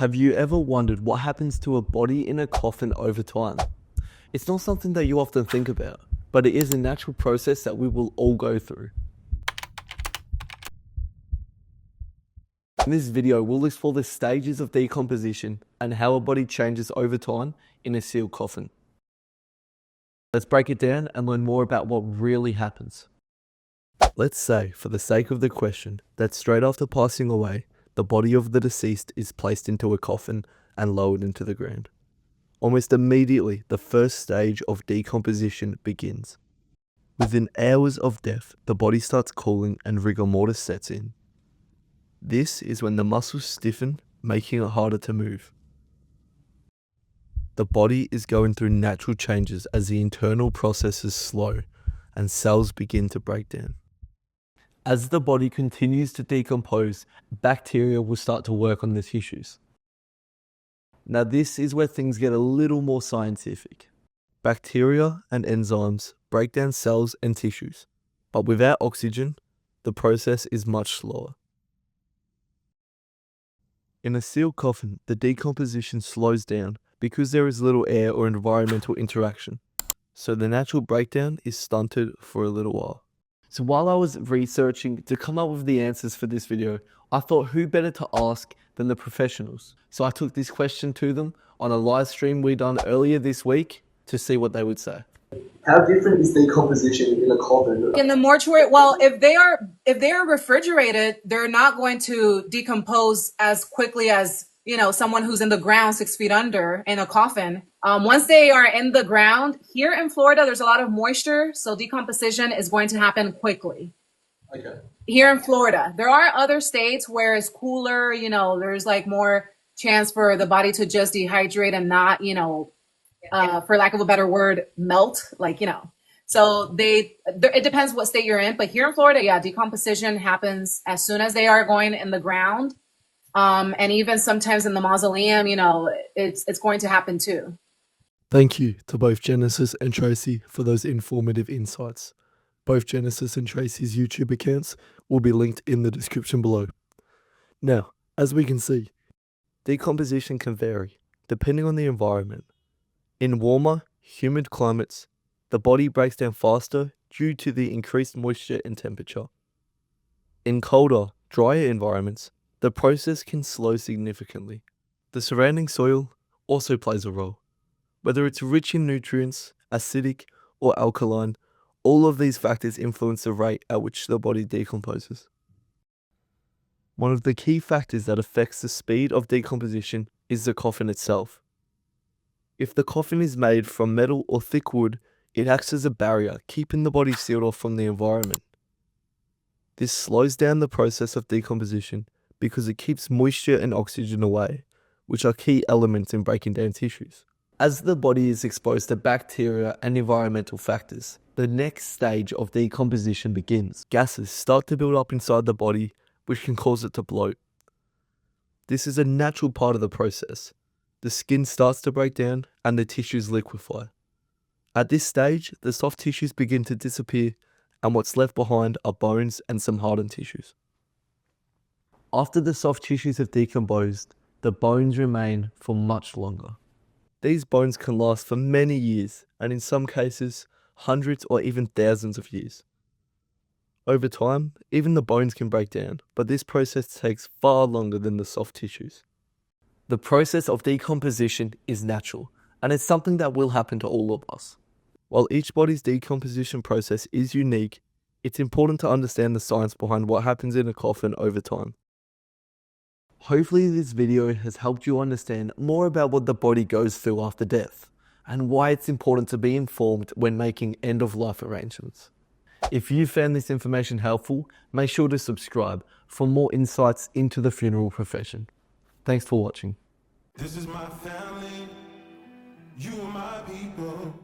Have you ever wondered what happens to a body in a coffin over time? It's not something that you often think about, but it is a natural process that we will all go through. In this video, we'll explore the stages of decomposition and how a body changes over time in a sealed coffin. Let's break it down and learn more about what really happens. Let's say, for the sake of the question, that straight after passing away, the body of the deceased is placed into a coffin and lowered into the ground. Almost immediately, the first stage of decomposition begins. Within hours of death, the body starts cooling and rigor mortis sets in. This is when the muscles stiffen, making it harder to move. The body is going through natural changes as the internal processes slow and cells begin to break down. As the body continues to decompose, bacteria will start to work on the tissues. Now this is where things get a little more scientific. Bacteria and enzymes break down cells and tissues, but without oxygen, the process is much slower. In a sealed coffin, the decomposition slows down because there is little air or environmental interaction, so the natural breakdown is stunted for a little while. So while I was researching to come up with the answers for this video, I thought who better to ask than the professionals. So I took this question to them on a live stream we done earlier this week to see what they would say. How different is decomposition in a coffin? In the mortuary, well, if they are refrigerated, they're not going to decompose as quickly as, someone who's in the ground 6 feet under in a coffin. Once they are in the ground, here in Florida, there's a lot of moisture, so decomposition is going to happen quickly. Okay. Here in Florida, there are other states where it's cooler, there's like more chance for the body to just dehydrate and not, for lack of a better word, melt, So it depends what state you're in, but here in Florida, yeah, decomposition happens as soon as they are going in the ground. And even sometimes in the mausoleum, it's going to happen too. Thank you to both Genesis and Tracy for those informative insights. Both Genesis and Tracy's YouTube accounts will be linked in the description below. Now, as we can see, decomposition can vary depending on the environment. In warmer, humid climates, the body breaks down faster due to the increased moisture and temperature. In colder, drier environments, the process can slow significantly. The surrounding soil also plays a role. Whether it's rich in nutrients, acidic, or alkaline, all of these factors influence the rate at which the body decomposes. One of the key factors that affects the speed of decomposition is the coffin itself. If the coffin is made from metal or thick wood, it acts as a barrier, keeping the body sealed off from the environment. This slows down the process of decomposition because it keeps moisture and oxygen away, which are key elements in breaking down tissues. As the body is exposed to bacteria and environmental factors, the next stage of decomposition begins. Gases start to build up inside the body, which can cause it to bloat. This is a natural part of the process. The skin starts to break down and the tissues liquefy. At this stage, the soft tissues begin to disappear, and what's left behind are bones and some hardened tissues. After the soft tissues have decomposed, the bones remain for much longer. These bones can last for many years, and in some cases, hundreds or even thousands of years. Over time, even the bones can break down, but this process takes far longer than the soft tissues. The process of decomposition is natural, and it's something that will happen to all of us. While each body's decomposition process is unique, it's important to understand the science behind what happens in a coffin over time. Hopefully this video has helped you understand more about what the body goes through after death, and why it's important to be informed when making end-of-life arrangements. If you found this information helpful, make sure to subscribe for more insights into the funeral profession. Thanks for watching. This is my family, you are my people.